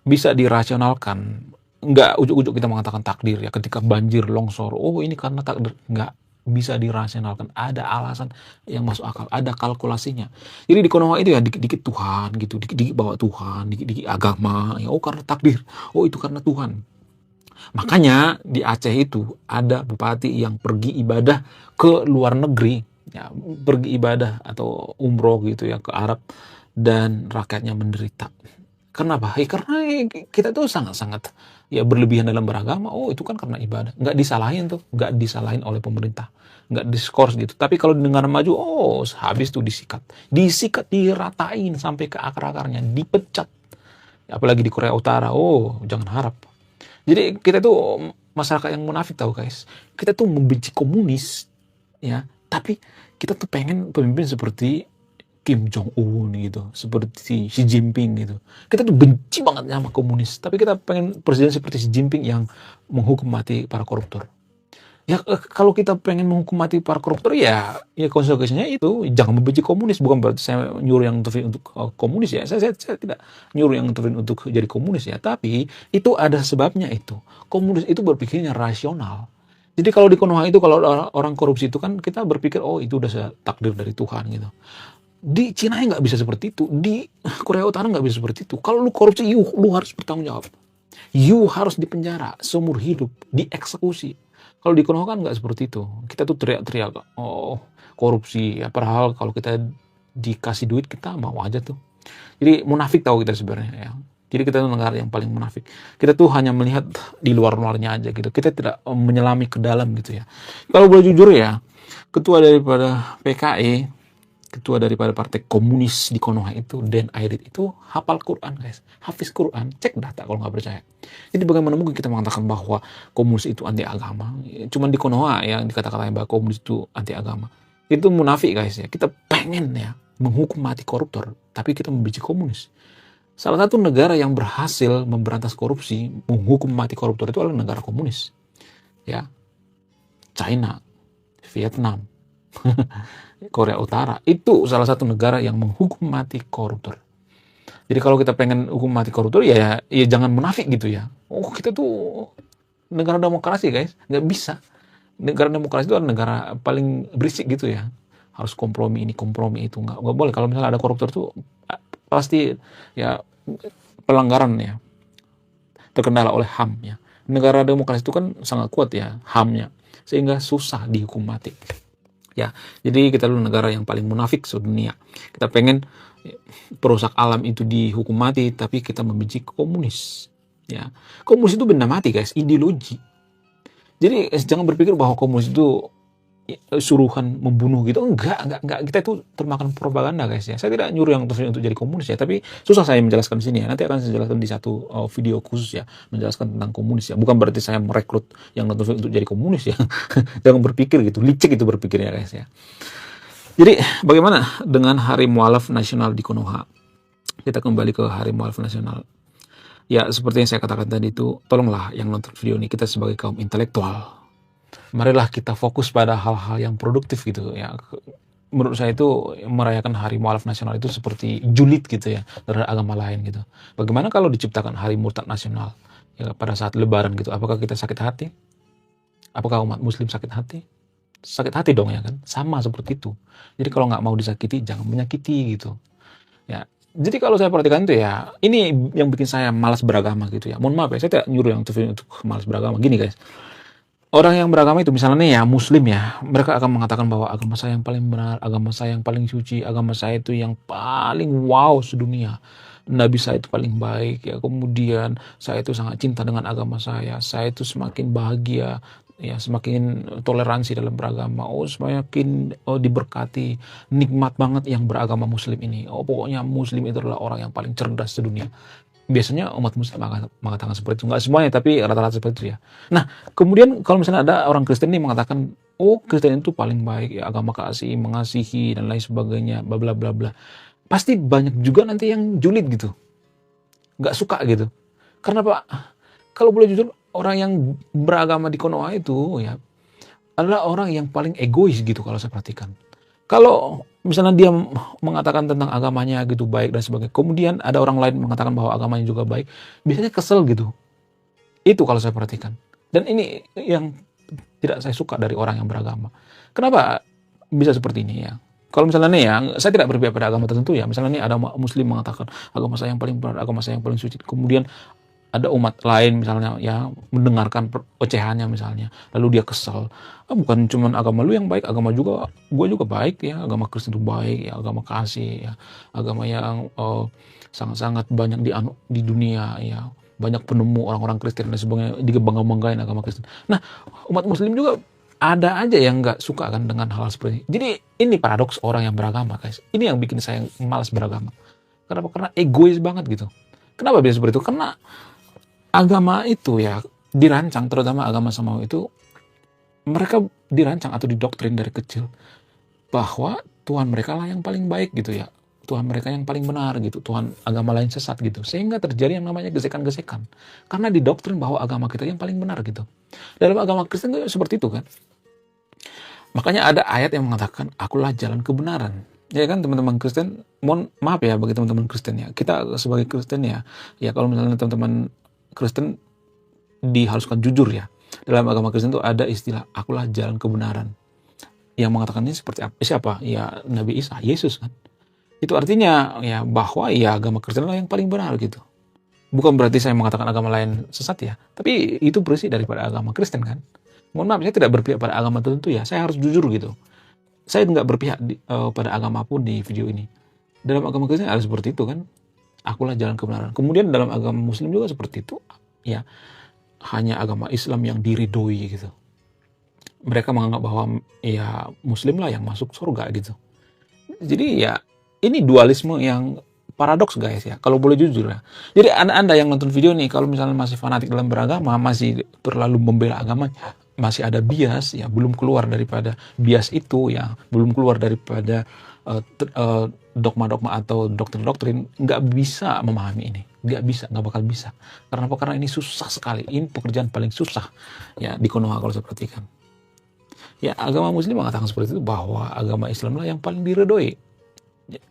bisa dirasionalkan. Enggak ujuk-ujuk kita mengatakan takdir ya, ketika banjir, longsor, oh ini karena takdir. Enggak bisa dirasionalkan, ada alasan yang masuk akal, ada kalkulasinya. Jadi di Konoha itu ya dikit-dikit Tuhan gitu, dikit-dikit bawa Tuhan, dikit-dikit agama, ya oh karena takdir, oh itu karena Tuhan. Makanya di Aceh itu ada bupati yang pergi ibadah ke luar negeri, ya pergi ibadah atau umroh gitu ya ke Arab, dan rakyatnya menderita. Kenapa? Ya, karena kita tuh sangat-sangat ya berlebihan dalam beragama. Oh itu kan karena ibadah. Nggak disalahin tuh, nggak disalahin oleh pemerintah, nggak diskors gitu. Tapi kalau di negara maju, oh habis tuh disikat, diratain sampai ke akar-akarnya, dipecat. Apalagi di Korea Utara, oh jangan harap. Jadi kita tuh masyarakat yang munafik tahu guys. Kita tuh membenci komunis, ya. Tapi kita tuh pengen pemimpin seperti Kim Jong-un gitu, seperti Xi Jinping gitu. Kita tuh benci banget sama komunis, tapi kita pengen presiden seperti Xi Jinping yang menghukum mati para koruptor. Ya kalau kita pengen menghukum mati para koruptor ya konsekuensinya itu jangan membenci komunis. Bukan berarti saya nyuruh yang interview untuk komunis ya. Saya tidak nyuruh yang interview untuk jadi komunis ya. Tapi itu ada sebabnya itu. Komunis itu berpikirnya rasional. Jadi kalau di Konoha itu kalau orang korupsi itu kan kita berpikir oh itu udah takdir dari Tuhan gitu. Di Cina nggak bisa seperti itu, di Korea Utara nggak bisa seperti itu. Kalau lu korupsi, lu harus bertanggung jawab. You harus dipenjara seumur hidup, dieksekusi. Kalau di Konoha kan nggak seperti itu. Kita tuh teriak-teriak, oh korupsi. Ya, padahal kalau kita dikasih duit kita mau aja tuh. Jadi munafik tahu kita sebenarnya ya. Jadi kita tuh negara yang paling munafik. Kita tuh hanya melihat di luar-luarnya aja gitu. Kita tidak menyelami ke dalam gitu ya. Kalau boleh jujur ya, ketua daripada PKI, ketua daripada partai komunis di Konoha itu, Den Airit itu hafal Quran guys, hafiz Quran, cek data kalau nggak percaya. Jadi bagaimana mungkin kita mengatakan bahwa komunis itu anti agama? Cuman di Konoha yang dikatakan bahwa komunis itu anti agama. Itu munafik guys ya. Kita pengen ya menghukum mati koruptor, tapi kita membenci komunis. Salah satu negara yang berhasil memberantas korupsi, menghukum mati koruptor itu adalah negara komunis. Ya, China, Vietnam, Korea Utara itu salah satu negara yang menghukum mati koruptor. Jadi kalau kita pengen hukum mati koruptor ya jangan munafik gitu ya. Oh kita tuh negara demokrasi guys, nggak bisa. Negara demokrasi itu adalah negara paling berisik gitu ya. Harus kompromi ini kompromi itu nggak boleh. Kalau misalnya ada koruptor tuh pasti ya pelanggaran ya, terkendala oleh HAM ya. Negara demokrasi itu kan sangat kuat ya HAM-nya, sehingga susah dihukum mati. Ya, jadi kita dulu negara yang paling munafik sedunia. Kita pengen perusak alam itu dihukum mati, tapi kita membenci komunis. Ya, komunis itu benda mati guys, ideologi. Jadi jangan berpikir bahwa komunis itu suruhan membunuh gitu. Enggak. Kita itu termakan propaganda guys ya. Saya tidak nyuruh yang untuk jadi komunis ya, tapi susah saya menjelaskan di sini ya. Nanti akan saya jelaskan di satu video khusus ya, menjelaskan tentang komunis ya. Bukan berarti saya merekrut yang nonton untuk jadi komunis ya. Jangan berpikir gitu, licik itu berpikirnya guys ya. Jadi bagaimana dengan Hari Mualaf Nasional di Konoha? Kita kembali ke Hari Mualaf Nasional. Ya seperti yang saya katakan tadi itu, tolonglah yang nonton video ini, kita sebagai kaum intelektual, marilah kita fokus pada hal-hal yang produktif gitu ya. Menurut saya itu merayakan Hari Mualaf Nasional itu seperti julid gitu ya terhadap agama lain gitu. Bagaimana kalau diciptakan Hari Murtad Nasional ya pada saat Lebaran gitu? Apakah kita sakit hati? Apakah umat Muslim sakit hati? Sakit hati dong ya kan? Sama seperti itu. Jadi kalau nggak mau disakiti, jangan menyakiti gitu. Ya. Jadi kalau saya perhatikan itu ya, ini yang bikin saya malas beragama gitu ya. Mohon maaf ya, saya tidak nyuruh yang untuk malas beragama. Gini guys. Orang yang beragama itu misalnya ya muslim ya, mereka akan mengatakan bahwa agama saya yang paling benar, agama saya yang paling suci, agama saya itu yang paling wow sedunia, nabi saya itu paling baik ya, kemudian saya itu sangat cinta dengan agama saya itu semakin bahagia ya, semakin toleransi dalam beragama, semakin diberkati, nikmat banget yang beragama muslim ini, pokoknya muslim itu adalah orang yang paling cerdas sedunia. Biasanya umat muslim mengatakan seperti itu, nggak semuanya tapi rata-rata seperti itu ya. Nah kemudian kalau misalnya ada orang Kristen ini mengatakan Kristen itu paling baik ya, agama kasih, mengasihi dan lain sebagainya, bla bla bla bla, pasti banyak juga nanti yang julid gitu, nggak suka gitu. Karena Pak, kalau boleh jujur, orang yang beragama di Konoha itu ya adalah orang yang paling egois gitu kalau saya perhatikan. Kalau misalnya dia mengatakan tentang agamanya gitu baik dan sebagainya, kemudian ada orang lain mengatakan bahwa agamanya juga baik, biasanya kesel gitu. Itu kalau saya perhatikan. Dan ini yang tidak saya suka dari orang yang beragama. Kenapa bisa seperti ini ya? Kalau misalnya nih ya, saya tidak berpihak pada agama tertentu ya. Misalnya nih ada muslim mengatakan agama saya yang paling benar, agama saya yang paling suci. Kemudian ada umat lain misalnya ya mendengarkan ocehannya misalnya, lalu dia kesal, bukan cuma agama lu yang baik, agama juga gue juga baik ya, agama Kristen itu baik ya, agama kasih ya, agama yang sangat-sangat banyak di dunia ya, banyak penemu orang-orang Kristen dan sebagainya, dibangga-banggain agama Kristen. Nah umat muslim juga ada aja yang nggak suka kan dengan hal seperti ini. Jadi ini paradoks orang yang beragama guys, ini yang bikin saya malas beragama. Kenapa? Karena egois banget gitu. Kenapa bisa seperti itu? Karena agama itu ya dirancang, terutama agama samawi itu, mereka dirancang atau didoktrin dari kecil bahwa Tuhan mereka lah yang paling baik gitu ya, Tuhan mereka yang paling benar gitu, Tuhan agama lain sesat gitu, sehingga terjadi yang namanya gesekan-gesekan karena didoktrin bahwa agama kita yang paling benar gitu. Dalam agama Kristen itu seperti itu kan. Makanya ada ayat yang mengatakan akulah jalan kebenaran. Ya kan teman-teman Kristen, mohon maaf ya bagi teman-teman Kristen ya, kita sebagai Kristen ya kalau misalnya teman-teman Kristen diharuskan jujur ya. Dalam agama Kristen itu ada istilah akulah jalan kebenaran. Yang mengatakannya seperti apa? Siapa? Ya Nabi Isa, Yesus kan. Itu artinya ya bahwa ya agama Kristen lah yang paling benar gitu. Bukan berarti saya mengatakan agama lain sesat ya, tapi itu bersih daripada agama Kristen kan. Mohon maaf, saya tidak berpihak pada agama tertentu ya. Saya harus jujur gitu. Saya nggak berpihak pada agama pun di video ini. Dalam agama Kristen ada seperti itu kan. Akulah jalan kebenaran. Kemudian dalam agama Muslim juga seperti itu. Ya, hanya agama Islam yang diridhoi gitu. Mereka menganggap bahwa ya Muslim lah yang masuk surga gitu. Jadi ya ini dualisme yang paradoks guys ya. Kalau boleh jujur ya. Jadi anda yang nonton video nih, kalau misalnya masih fanatik dalam beragama, masih terlalu membela agamanya, masih ada bias ya, belum keluar daripada bias itu ya, belum keluar daripada dogma-dogma atau doktrin-doktrin, nggak bisa memahami ini, nggak bakal bisa. Karena apa? Karena ini susah sekali, ini pekerjaan paling susah ya di Konoha kalau saya perhatikan. Ya agama Muslim mengatakan seperti itu, bahwa agama Islam lah yang paling diridhoi.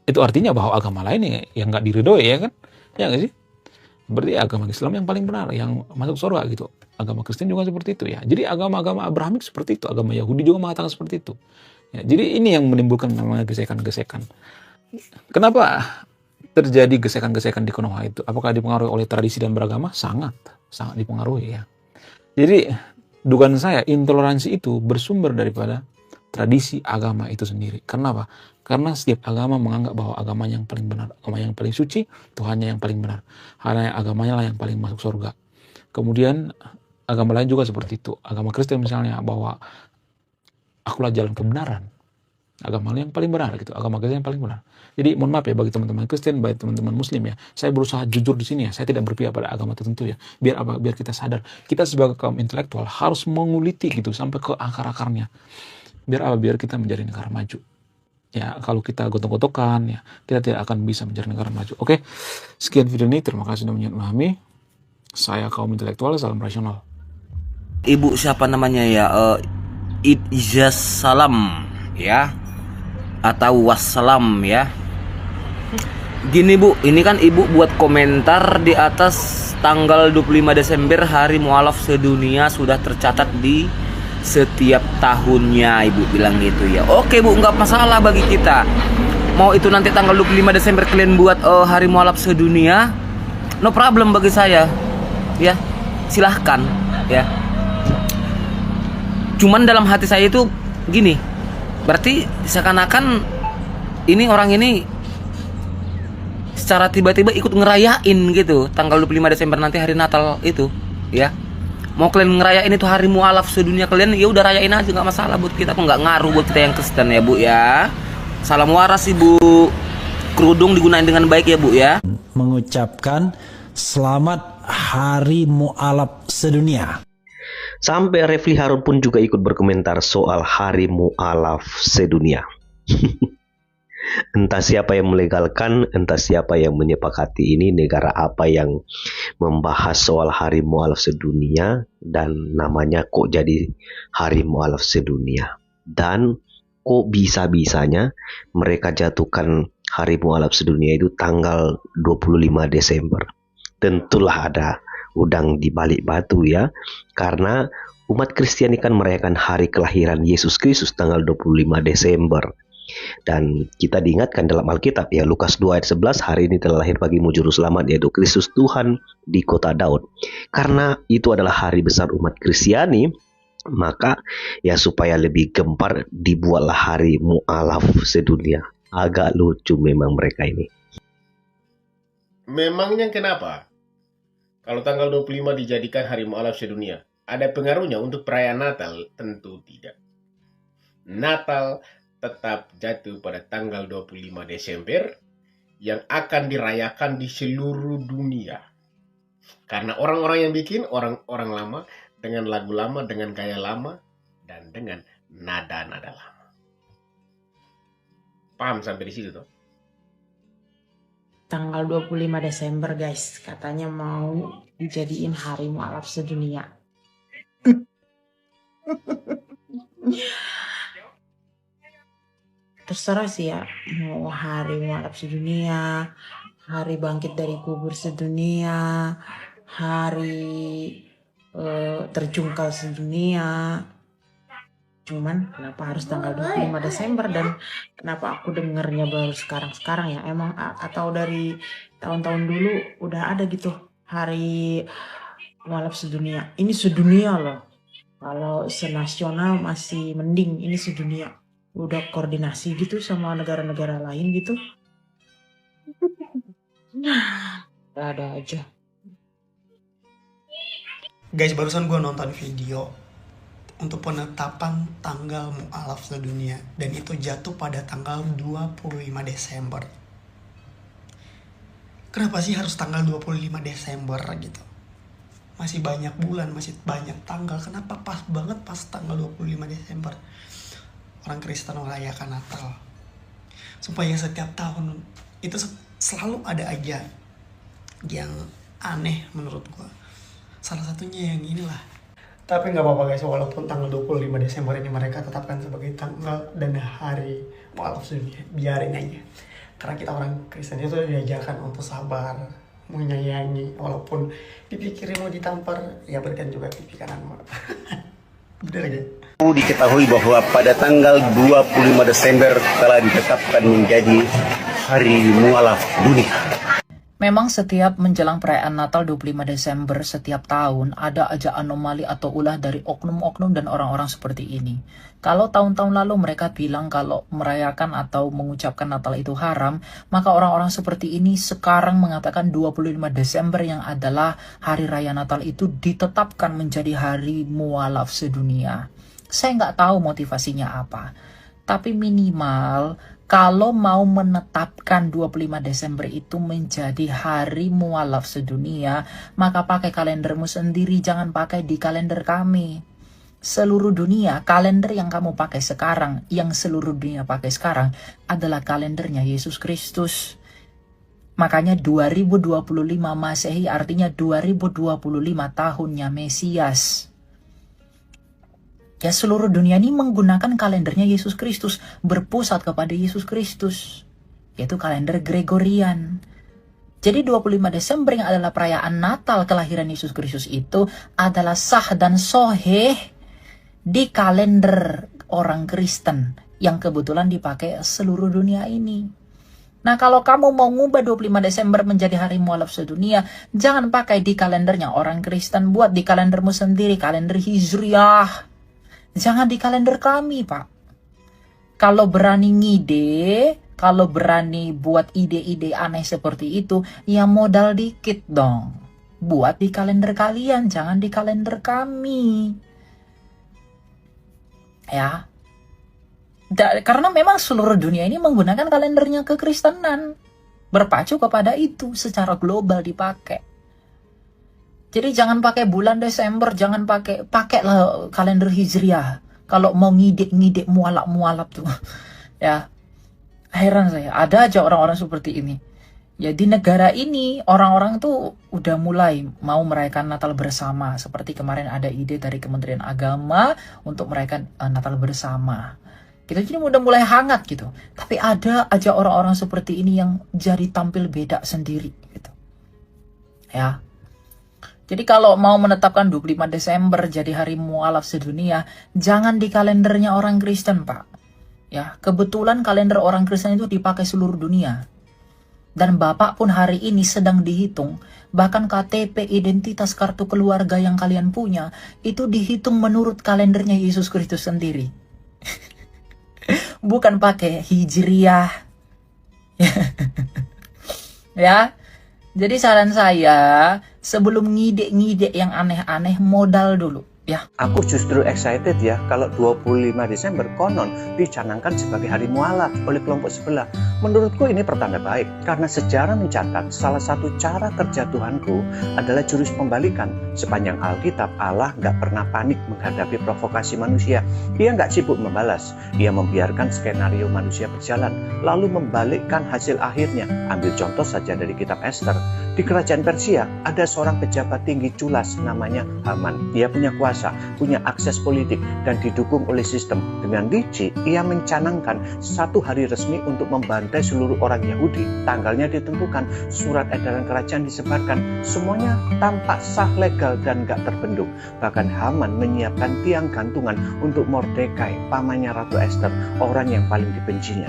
Itu artinya bahwa agama lain yang nggak diridhoi ya kan? Ya nggak sih? Berarti agama Islam yang paling benar, yang masuk surga gitu. Agama Kristen juga seperti itu ya. Jadi agama-agama Abrahamik seperti itu, agama Yahudi juga mengatakan seperti itu. Ya, jadi ini yang menimbulkan namanya gesekan-gesekan. Kenapa terjadi gesekan-gesekan di Konoha itu? Apakah dipengaruhi oleh tradisi dan beragama? Sangat dipengaruhi ya. Jadi dugaan saya intoleransi itu bersumber daripada tradisi agama itu sendiri. Kenapa? Karena setiap agama menganggap bahwa agamanya yang paling benar, agama yang paling suci, Tuhannya yang paling benar. Hanya agamanya lah yang paling masuk surga. Kemudian agama lain juga seperti itu. Agama Kristen misalnya bahwa akulah jalan kebenaran. Agama yang paling benar gitu, agama Kristen yang paling benar. Jadi mohon maaf ya bagi teman-teman Kristen, bagi teman-teman Muslim ya, saya berusaha jujur di sini ya, saya tidak berpihak pada agama tertentu ya. Biar apa? Biar kita sadar, kita sebagai kaum intelektual harus menguliti gitu sampai ke akar-akarnya. Biar apa? Biar kita menjadi negara maju. Ya kalau kita gotok-gotokan ya, kita tidak akan bisa menjadi negara maju. Oke, sekian video ini, terima kasih sudah memahami. Saya kaum intelektual, salam rasional. Ibu siapa namanya ya? Ijaz Salam ya, atau wassalam ya. Gini Bu, ini kan Ibu buat komentar di atas tanggal 25 Desember hari mualaf sedunia sudah tercatat di setiap tahunnya, Ibu bilang gitu ya. Oke Bu, nggak masalah bagi kita. Mau itu nanti tanggal 25 Desember kalian buat hari mualaf sedunia, no problem bagi saya. Ya, silahkan ya. Cuman dalam hati saya itu gini, berarti seakan-akan ini orang ini secara tiba-tiba ikut ngerayain gitu tanggal 25 Desember nanti hari Natal itu ya. Mau kalian ngerayain itu hari mualaf sedunia kalian, ya udah rayain aja, nggak masalah buat kita, kok nggak ngaruh buat kita yang Kristen ya Bu ya. Salam waras Ibu. Kerudung digunain dengan baik ya Bu ya. Mengucapkan selamat hari mualaf sedunia. Sampai Refli Harun pun juga ikut berkomentar soal hari mualaf sedunia. Entah siapa yang melegalkan, entah siapa yang menyepakati ini, negara apa yang membahas soal hari mualaf sedunia, dan namanya kok jadi hari mualaf sedunia. Dan kok bisa-bisanya mereka jatuhkan hari mualaf sedunia itu tanggal 25 Desember. Tentulah ada udang di balik batu ya, karena umat Kristiani kan merayakan hari kelahiran Yesus Kristus tanggal 25 Desember. Dan kita diingatkan dalam Alkitab ya, Lukas 2 ayat 11, hari ini telah lahir bagimu juru selamat yaitu Kristus Tuhan di kota Daud. Karena itu adalah hari besar umat Kristiani, maka ya supaya lebih gempar dibuatlah hari mualaf sedunia. Agak lucu memang mereka ini. Memangnya kenapa? Kalau tanggal 25 dijadikan hari mualaf sedunia, ada pengaruhnya untuk perayaan Natal? Tentu tidak. Natal tetap jatuh pada tanggal 25 Desember yang akan dirayakan di seluruh dunia. Karena orang-orang yang bikin, orang-orang lama, dengan lagu lama, dengan gaya lama, dan dengan nada-nada lama. Paham sampai di situ toh? Tanggal 25 Desember guys, katanya mau dijadiin hari mualaf sedunia. Terserah sih ya, mau hari mualaf sedunia, hari bangkit dari kubur sedunia, hari terjungkal sedunia. Cuman kenapa harus tanggal 25 Desember dan kenapa aku dengernya baru sekarang-sekarang ya? Emang atau dari tahun-tahun dulu udah ada gitu hari mualaf sedunia. Ini sedunia loh. Kalau senasional masih mending, ini sedunia. Udah koordinasi gitu sama negara-negara lain gitu. Ada aja. Guys, barusan gue nonton video untuk penetapan tanggal mualaf sedunia, dan itu jatuh pada tanggal 25 Desember. Kenapa sih harus tanggal 25 Desember gitu? Masih banyak bulan, masih banyak tanggal. Kenapa pas banget pas tanggal 25 Desember orang Kristen merayakan Natal? Supaya setiap tahun itu selalu ada aja yang aneh menurut gua. Salah satunya yang inilah. Tapi nggak apa-apa guys, walaupun tanggal 25 Desember ini mereka tetapkan sebagai tanggal dan hari mualaf sedunia, biarin aja. Karena kita orang Kristen itu diajarkan untuk sabar, menyayangi, walaupun pipi kiri mau ditampar, ya berikan juga pipi kanan. Bener aja. Diketahui bahwa pada tanggal 25 Desember telah ditetapkan menjadi hari mualaf dunia. Memang setiap menjelang perayaan Natal 25 Desember setiap tahun ada aja anomali atau ulah dari oknum-oknum dan orang-orang seperti ini. Kalau tahun-tahun lalu mereka bilang kalau merayakan atau mengucapkan Natal itu haram, maka orang-orang seperti ini sekarang mengatakan 25 Desember yang adalah hari raya Natal itu ditetapkan menjadi hari mualaf sedunia. Saya nggak tahu motivasinya apa, tapi minimal kalau mau menetapkan 25 Desember itu menjadi hari mualaf sedunia, maka pakai kalendermu sendiri, jangan pakai di kalender kami. Seluruh dunia, kalender yang kamu pakai sekarang, yang seluruh dunia pakai sekarang adalah kalendernya Yesus Kristus. Makanya 2025 Masehi artinya 2025 tahunnya Mesias. Ya, seluruh dunia ini menggunakan kalendernya Yesus Kristus, berpusat kepada Yesus Kristus, yaitu kalender Gregorian. Jadi 25 Desember yang adalah perayaan Natal kelahiran Yesus Kristus itu adalah sah dan soheh di kalender orang Kristen yang kebetulan dipakai seluruh dunia ini. Nah, kalau kamu mau ngubah 25 Desember menjadi hari mualaf sedunia, jangan pakai di kalendernya orang Kristen, buat di kalendermu sendiri, kalender Hijriah. Jangan di kalender kami, Pak. Kalau berani ngide, kalau berani buat ide-ide aneh seperti itu, ya modal dikit dong. Buat di kalender kalian, jangan di kalender kami. Ya. Karena memang seluruh dunia ini menggunakan kalendernya kekristenan. Berpacu kepada itu secara global dipakai. Jadi jangan pakai bulan Desember, jangan pakailah kalender Hijriah. Kalau mau ngide-ngide mualaf-mualaf tuh. Ya. Heran saya, ada aja orang-orang seperti ini. Ya, di negara ini orang-orang tuh udah mulai mau merayakan Natal bersama. Seperti kemarin ada ide dari Kementerian Agama untuk merayakan Natal bersama. Kita jadi udah mulai hangat gitu. Tapi ada aja orang-orang seperti ini yang jadi tampil beda sendiri gitu. Ya. Jadi kalau mau menetapkan 25 Desember jadi hari mualaf sedunia, jangan di kalendernya orang Kristen, Pak. Ya, kebetulan kalender orang Kristen itu dipakai seluruh dunia. Dan Bapak pun hari ini sedang dihitung, bahkan KTP identitas kartu keluarga yang kalian punya, itu dihitung menurut kalendernya Yesus Kristus sendiri. Bukan pakai Hijriah. Ya. Jadi saran saya, sebelum ngide-ngide yang aneh-aneh, modal dulu. Ya. Aku justru excited ya kalau 25 Desember konon dicanangkan sebagai hari mualaf oleh kelompok sebelah. Menurutku ini pertanda baik karena sejarah mencatat salah satu cara kerja Tuhanku adalah jurus pembalikan. Sepanjang Alkitab, Allah nggak pernah panik menghadapi provokasi manusia. Ia nggak sibuk membalas. Ia membiarkan skenario manusia berjalan lalu membalikkan hasil akhirnya. Ambil contoh saja dari kitab Esther. Di kerajaan Persia ada seorang pejabat tinggi culas namanya Haman. Dia punya kuasa, punya akses politik, dan didukung oleh sistem. Dengan licik, ia mencanangkan satu hari resmi untuk membantai seluruh orang Yahudi. Tanggalnya ditentukan, surat edaran kerajaan disebarkan. Semuanya tampak sah, legal, dan gak terbendung. Bahkan Haman menyiapkan tiang gantungan untuk Mordekai, pamannya Ratu Esther, orang yang paling dibencinya.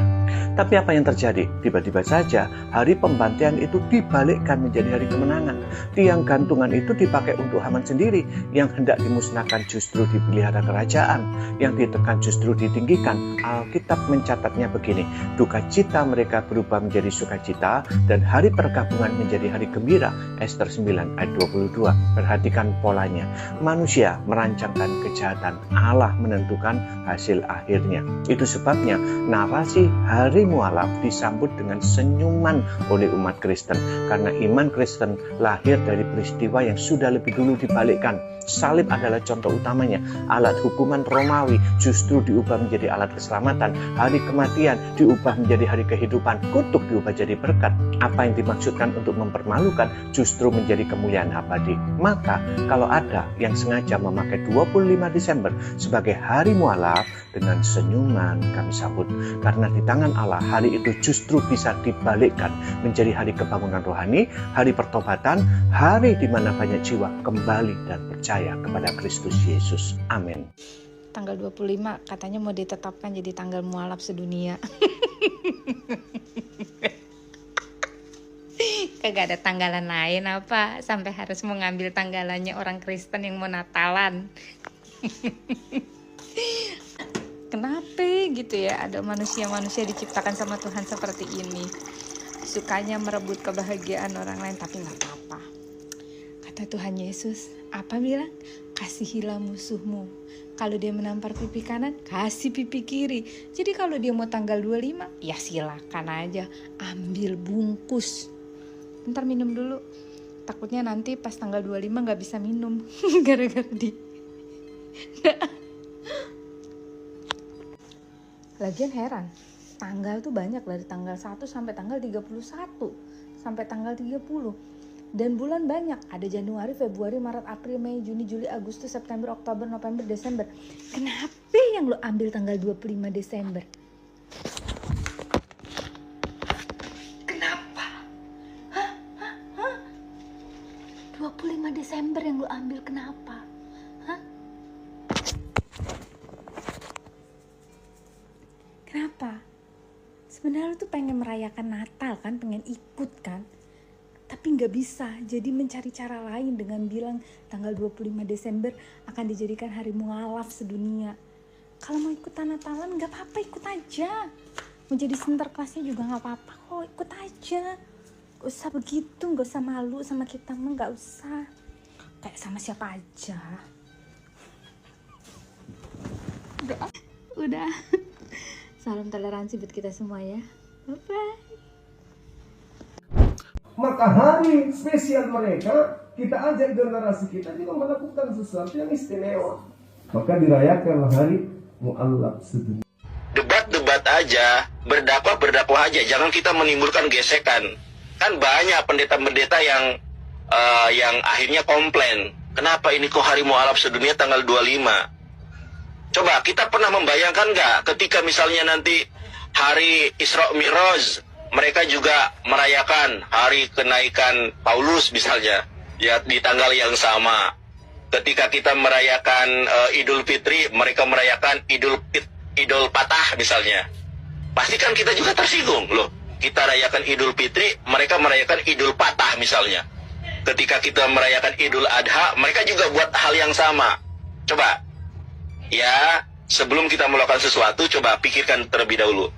Tapi apa yang terjadi? Tiba-tiba saja hari pembantaian itu dibalikkan menjadi hari kemenangan. Tiang gantungan itu dipakai untuk Haman sendiri, yang hendak dimusnahkan justru dipelihara kerajaan, yang ditekan justru ditinggikan. Alkitab mencatatnya begini, duka cita mereka berubah menjadi sukacita, dan hari perkabungan menjadi hari gembira. Esther 9 ayat 22. Perhatikan polanya. Manusia merancangkan kejahatan, Allah menentukan hasil akhirnya. Itu sebabnya narasi hari mualaf disambut dengan senyuman oleh umat Kristen, karena iman Kristen lahir dari peristiwa yang sudah lebih dulu dibalikkan. Salib adalah contoh utamanya. Alat hukuman Romawi justru diubah menjadi alat keselamatan. Hari kematian diubah menjadi hari kehidupan. Kutuk diubah jadi berkat. Apa yang dimaksudkan untuk mempermalukan justru menjadi kemuliaan abadi. Maka kalau ada yang sengaja memakai 25 Desember sebagai hari mualaf, dengan senyuman kami sambut. Karena di tangan Allah hari itu justru bisa dibalikkan menjadi hari kebangunan rohani, hari pertobatan, hari di mana banyak jiwa kembali dan percaya kepada Kristus Yesus. Amin. Tanggal 25 katanya mau ditetapkan jadi tanggal mualaf sedunia. Kagak ada tanggalan lain apa? Sampai harus mengambil tanggalannya orang Kristen yang mau Natalan. Kenapa gitu ya? Ada manusia-manusia diciptakan sama Tuhan seperti ini. Sukanya merebut kebahagiaan orang lain, tapi nggak apa-apa. Kata Tuhan Yesus, apa bilang? Kasihilah musuhmu. Kalau dia menampar pipi kanan, kasih pipi kiri. Jadi kalau dia mau tanggal 25, ya silakan aja. Ambil bungkus. Bentar minum dulu. Takutnya nanti pas tanggal 25 gak bisa minum. Gara-gara di... Lagian heran. Tanggal tuh banyak, dari tanggal 1 sampai tanggal 31. Sampai tanggal 30. Dan bulan banyak, ada Januari, Februari, Maret, April, Mei, Juni, Juli, Agustus, September, Oktober, November, Desember. Kenapa yang lo ambil tanggal 25 Desember? Kenapa? Hah? 25 Desember yang lo ambil kenapa? Hah? Kenapa? Sebenarnya lo tuh pengen merayakan Natal kan, pengen ikut kan? Tapi nggak bisa, jadi mencari cara lain dengan bilang tanggal 25 Desember akan dijadikan hari mualaf sedunia. Kalau mau ikutan Natalan nggak apa-apa, ikut aja. Mau jadi center kelasnya juga nggak apa-apa kok, ikut aja. Gak usah begitu, gak usah malu sama kita mah, gak usah. Kayak sama siapa aja. Udah. Salam toleransi buat kita semua ya. Bye-bye. Maka hari spesial mereka, kita ajak generasi kita juga melakukan sesuatu yang istimewa. Maka dirayakan hari mualaf sedunia. Debat-debat aja, berdakwah aja, jangan kita menimbulkan gesekan. Kan banyak pendeta-pendeta yang akhirnya komplain. Kenapa ini kok hari mualaf sedunia tanggal 25? Coba kita pernah membayangkan nggak ketika misalnya nanti hari Isra Mi'raj, mereka juga merayakan hari kenaikan Paulus misalnya, ya di tanggal yang sama. Ketika kita merayakan Idul Fitri, mereka merayakan Idul Patah misalnya. Pasti kan kita juga tersinggung loh. Kita rayakan Idul Fitri, mereka merayakan Idul Patah misalnya. Ketika kita merayakan Idul Adha, mereka juga buat hal yang sama. Coba, ya sebelum kita melakukan sesuatu, coba pikirkan terlebih dahulu.